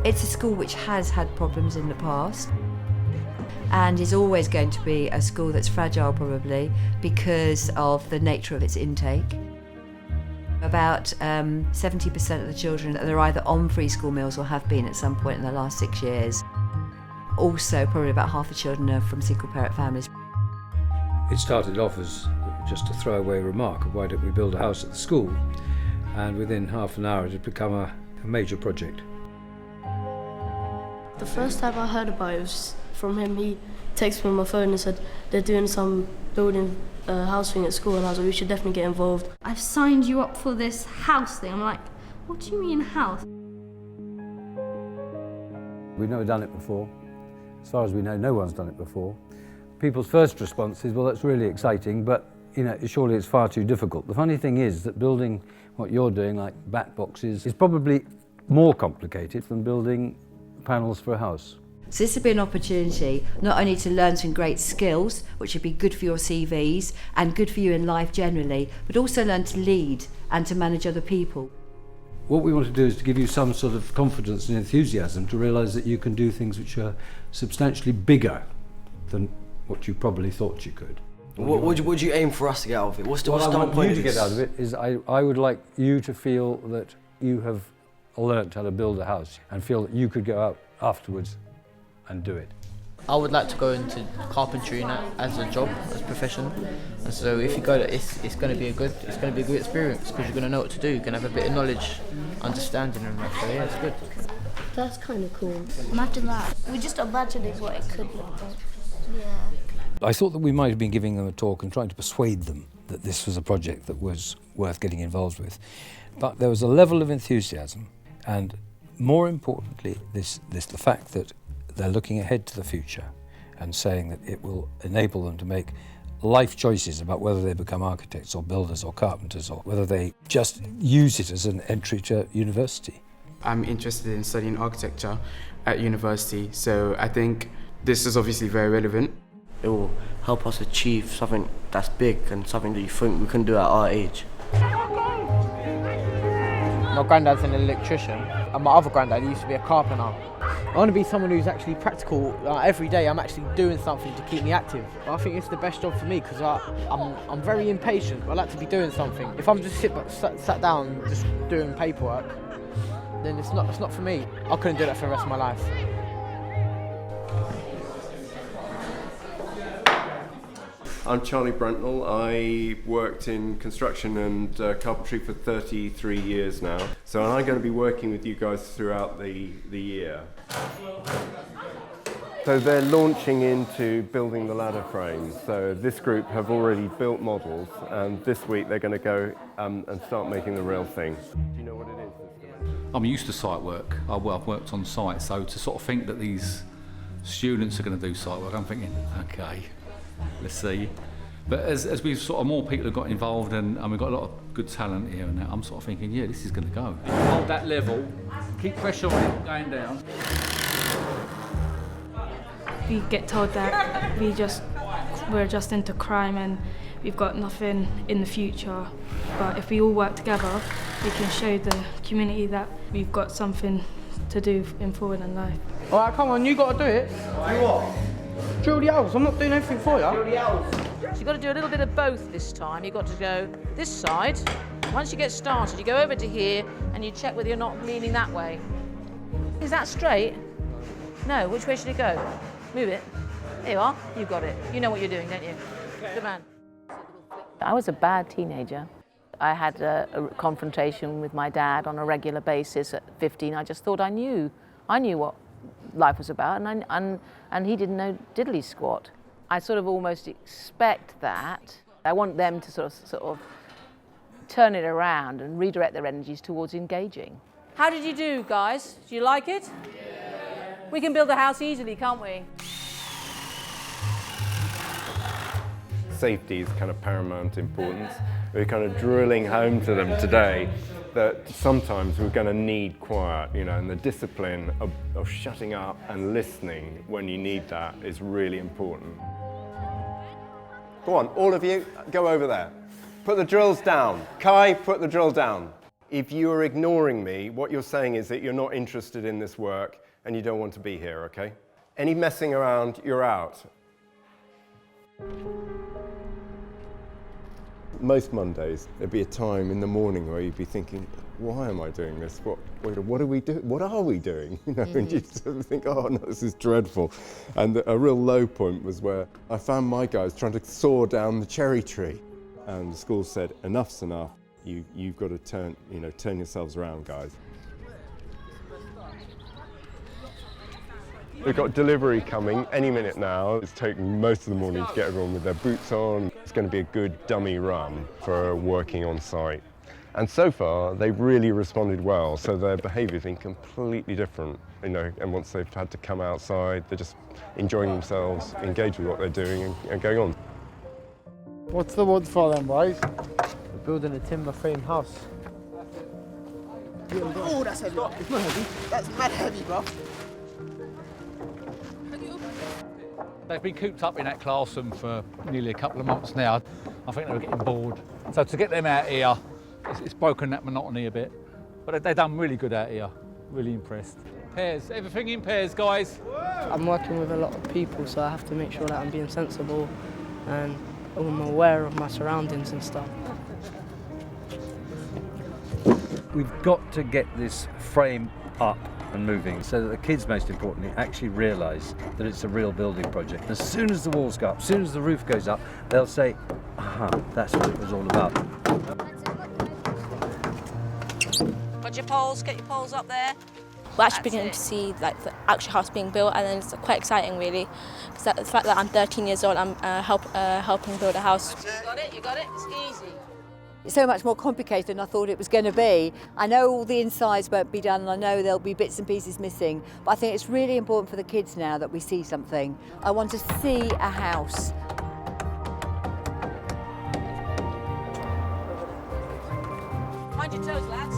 It's a school which has had problems in the past and is always going to be a school that's fragile probably because of the nature of its intake. About 70% of the children are either on free school meals or have been at some point in the last 6 years. Also, probably about half the children are from single parent families. It started off as just a throwaway remark of why don't we build a house at the school, and within half an hour it had become a major project. The first time I heard about it was from him. He texted me on my phone and said they're doing some building house thing at school, and I was like, we should definitely get involved. I've signed you up for this house thing. I'm like, what do you mean house? We've never done it before. As far as we know, no one's done it before. People's first response is, well, that's really exciting, but surely it's far too difficult. The funny thing is that building what you're doing, like bat boxes, is probably more complicated than building panels for a house. So this would be an opportunity not only to learn some great skills, which would be good for your CVs and good for you in life generally, but also learn to lead and to manage other people. What we want to do is to give you some sort of confidence and enthusiasm to realise that you can do things which are substantially bigger than what you probably thought you could. What would you aim for us to get out of it? What's the What I point want you of to this? get out of it is I would like you to feel that you have learnt how to build a house and feel that you could go out afterwards and do it. I would like to go into carpentry as a job, as a profession, and so if you go, it's going to be a good experience because you're going to know what to do. You're going to have a bit of knowledge, understanding, and that. So yeah, it's good. That's kind of cool. Imagine that. We're just imagining what it could look like. I thought that we might have been giving them a talk and trying to persuade them that this was a project that was worth getting involved with. But there was a level of enthusiasm, and more importantly, the fact that they're looking ahead to the future and saying that it will enable them to make life choices about whether they become architects or builders or carpenters or whether they just use it as an entry to university. I'm interested in studying architecture at university, so I think this is obviously very relevant. It will help us achieve something that's big and something that you think we can do at our age. My granddad's an electrician, and my other granddad used to be a carpenter. I want to be someone who's actually practical. Every day I'm actually doing something to keep me active. I think it's the best job for me because I'm very impatient. I like to be doing something. If I'm just sat down just doing paperwork, then it's not for me. I couldn't do that for the rest of my life. I'm Charlie Brentnell. I worked in construction and carpentry for 33 years now. So I'm going to be working with you guys throughout the year. So they're launching into building the ladder frames. So this group have already built models, and this week they're going to go and start making the real thing. Do you know what it is? I'm used to site work. I've worked on site, so to sort of think that these students are going to do site work, I'm thinking, okay, let's see. But as we've sort of more people have got involved and we've got a lot of good talent here and that, I'm sort of thinking, yeah, this is going to go. Hold that level, keep pressure on it going down. We get told that we're just into crime and we've got nothing in the future. But if we all work together, we can show the community that we've got something to do forward in life. All right, come on, you got to do it. Do what? Drill the holes. I'm not doing anything for you. Drill the holes. So you've got to do a little bit of both this time. You've got to go this side. Once you get started, you go over to here and you check whether you're not leaning that way. Is that straight? No, which way should it go? Move it. There you are. You got it. You know what you're doing, don't you? Good man. I was a bad teenager. I had a confrontation with my dad on a regular basis at 15. I just thought I knew what life was about, and he didn't know diddly squat. I sort of almost expect that. I want them to sort of turn it around and redirect their energies towards engaging. How did you do, guys? Do you like it? Yeah. We can build a house easily, can't we? Safety is kind of paramount importance. We're kind of drilling home to them today that sometimes we're going to need quiet, and the discipline of shutting up and listening when you need that is really important. Go on, all of you, go over there. Put the drills down. Kai, put the drill down. If you're ignoring me, what you're saying is that you're not interested in this work and you don't want to be here, okay? Any messing around, you're out. Most Mondays, there'd be a time in the morning where you'd be thinking, why am I doing this? What are we doing? What are we doing? You know, and you sort of think, oh no, this is dreadful. And a real low point was where I found my guys trying to saw down the cherry tree. And the school said, enough's enough. You've got to turn yourselves around, guys. We've got delivery coming any minute now. It's taking most of the morning to get everyone with their boots on. It's going to be a good dummy run for working on site. And so far, they've really responded well, so their behaviour's been completely different, you know, and once they've had to come outside, they're just enjoying themselves, engaged with what they're doing and going on. What's the wood for then, boys? We're building a timber frame house. Oh, that's heavy. It's not heavy. That's mad heavy, bro. They've been cooped up in that classroom for nearly a couple of months now. I think they were getting bored. So to get them out here, it's broken that monotony a bit. But they've done really good out here. Really impressed. Pairs, everything in pairs, guys. I'm working with a lot of people, so I have to make sure that I'm being sensible and I'm aware of my surroundings and stuff. We've got to get this frame up and moving so that the kids, most importantly, actually realise that it's a real building project. As soon as the walls go up, as soon as the roof goes up, they'll say, aha, that's what it was all about. Got your poles, get your poles up there. We're actually beginning to see like the actual house being built, and then it's quite exciting really, because the fact that I'm 13 years old, I'm helping build a house. You got it, it's easy. It's so much more complicated than I thought it was going to be. I know all the insides won't be done and I know there'll be bits and pieces missing, but I think it's really important for the kids now that we see something. I want to see a house. Mind your toes, lads.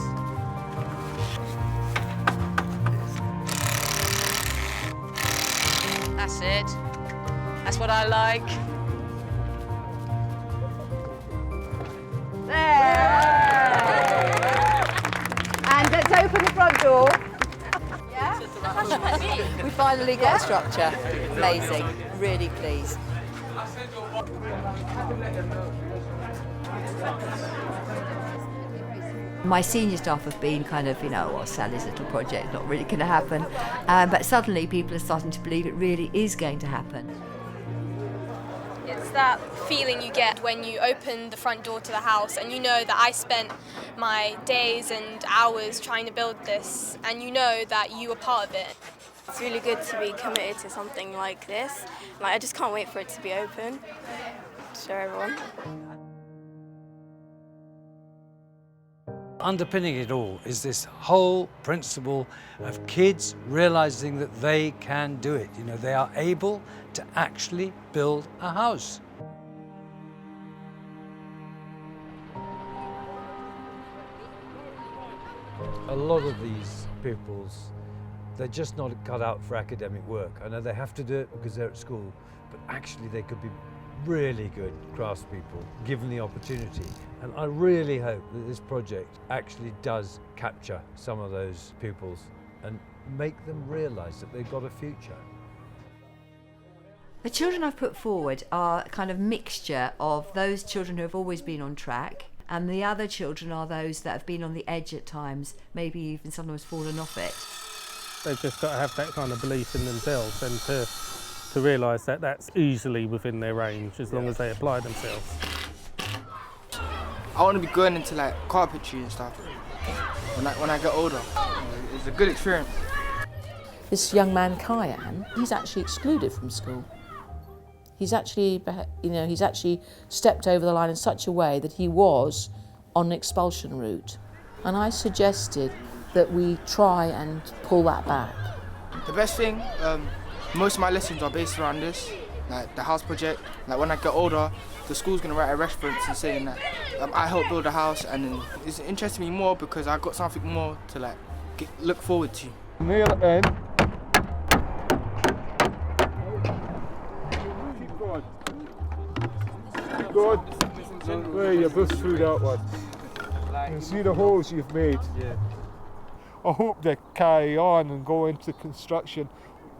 That's it. That's what I like. And let's open the front door. Yeah? We finally got a structure. Amazing. Really pleased. My senior staff have been kind of, well, Sally's little project, not really going to happen. But suddenly people are starting to believe it really is going to happen. It's that feeling you get when you open the front door to the house and you know that I spent my days and hours trying to build this, and you know that you were part of it. It's really good to be committed to something like this. I just can't wait for it to be open. Show everyone. Underpinning it all is this whole principle of kids realising that they can do it. They are able to actually build a house. A lot of these pupils, they're just not cut out for academic work. I know they have to do it because they're at school, but actually they could be really good craftspeople given the opportunity. And I really hope that this project actually does capture some of those pupils and make them realise that they've got a future. The children I've put forward are a kind of mixture of those children who have always been on track, and the other children are those that have been on the edge at times, maybe even sometimes fallen off it. They've just got to have that kind of belief in themselves and to realise that that's easily within their range as long as they apply themselves. I want to be going into like carpentry and stuff when I get older. It's a good experience. This young man, Kyan, he's actually excluded from school. He's actually, he's actually stepped over the line in such a way that he was on an expulsion route. And I suggested that we try and pull that back. The best thing, most of my lessons are based around this, like the house project. Like when I get older, the school's going to write a reference and saying that I helped build a house, and then it's interesting me more because I got something more to look forward to. Kneel in. Good. Where you bust through that one. and see the holes you've made. Yeah. I hope they carry on and go into construction,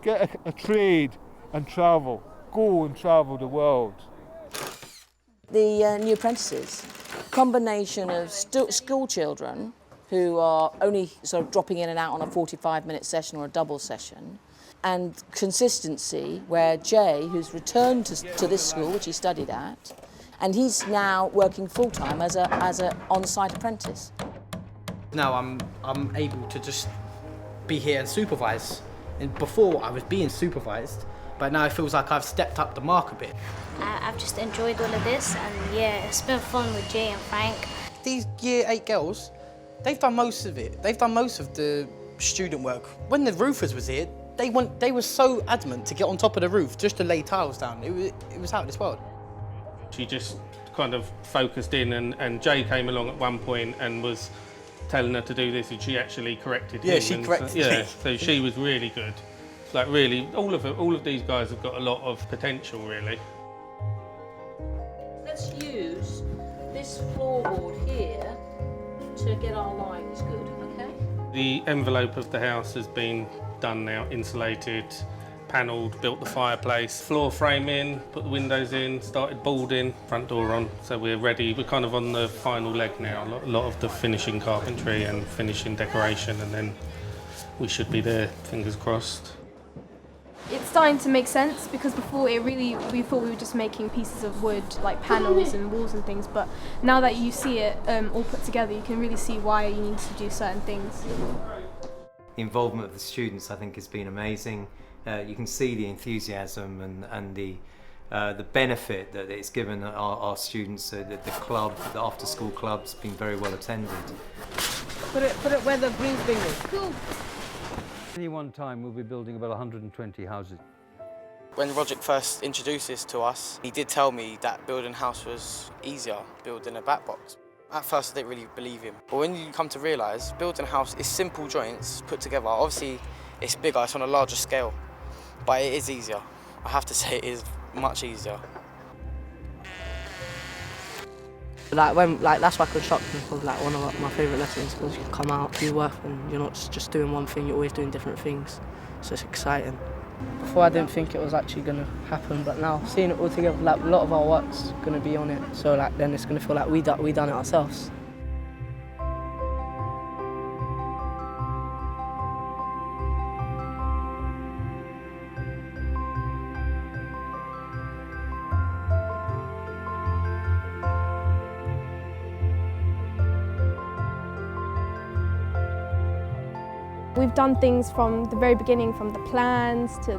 get a trade and travel, go and travel the world. The new apprentices, combination of school children who are only sort of dropping in and out on a 45-minute session or a double session, and consistency where Jay, who's returned to this school, which he studied at, and he's now working full-time as a on-site apprentice. Now I'm able to just be here and supervise. And before I was being supervised, but now it feels like I've stepped up the mark a bit. I've just enjoyed all of this, and yeah, it's been fun with Jay and Frank. These Year 8 girls, they've done most of it. They've done most of the student work. When the roofers was here, they were so adamant to get on top of the roof just to lay tiles down. It was out of this world. She just kind of focused in, and Jay came along at one point and was telling her to do this, and she actually corrected him. Yeah, she corrected me. Yeah, so she was really good. Like really, all of these guys have got a lot of potential, really. Let's use this floorboard here to get our lines good, okay? The envelope of the house has been done now, insulated, panelled, built the fireplace, floor frame in, put the windows in, started boarding, front door on, so we're ready. We're kind of on the final leg now, a lot of the finishing carpentry and finishing decoration, and then we should be there, fingers crossed. It's starting to make sense, because before we thought we were just making pieces of wood, like panels and walls and things, but now that you see it all put together, you can really see why you need to do certain things. The involvement of the students, I think, has been amazing. You can see the enthusiasm and the benefit that it's given our students. The club, the after-school club's been very well attended. Put it where the green's being is. Cool. At any one time, we'll be building about 120 houses. When Roger first introduced this to us, he did tell me that building a house was easier building a back box. At first, I didn't really believe him. But when you come to realise, building a house is simple joints put together. Obviously, it's bigger, it's on a larger scale, but it is easier. I have to say it is much easier. That's why construction is like one of my favourite lessons, because you come out, do work, and you're not just doing one thing, you're always doing different things. So it's exciting. Before I didn't think it was actually going to happen, but now seeing it all together, like a lot of our work's going to be on it. So like then it's going to feel like we done it ourselves. We've done things from the very beginning, from the plans to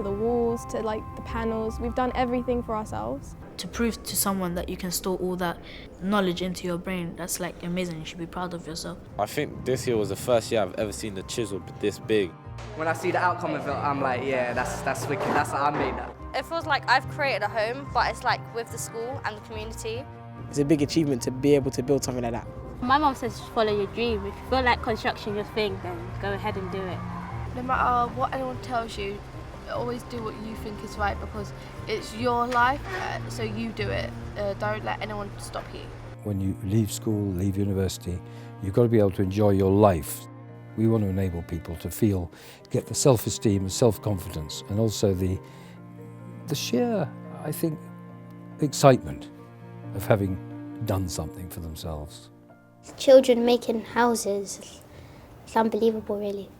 the walls to like the panels. We've done everything for ourselves. To prove to someone that you can store all that knowledge into your brain, that's like amazing. You should be proud of yourself. I think this year was the first year I've ever seen the chisel this big. When I see the outcome of it, I'm like, yeah, that's wicked. I made that. It feels like I've created a home, but it's like with the school and the community. It's a big achievement to be able to build something like that. My mum says follow your dream. If you feel like construction your thing, then go ahead and do it. No matter what anyone tells you, always do what you think is right, because it's your life, so you do it. Don't let anyone stop you. When you leave school, leave university, you've got to be able to enjoy your life. We want to enable people to get the self-esteem and self-confidence, and also the sheer, I think, excitement of having done something for themselves. Children making houses, it's unbelievable really.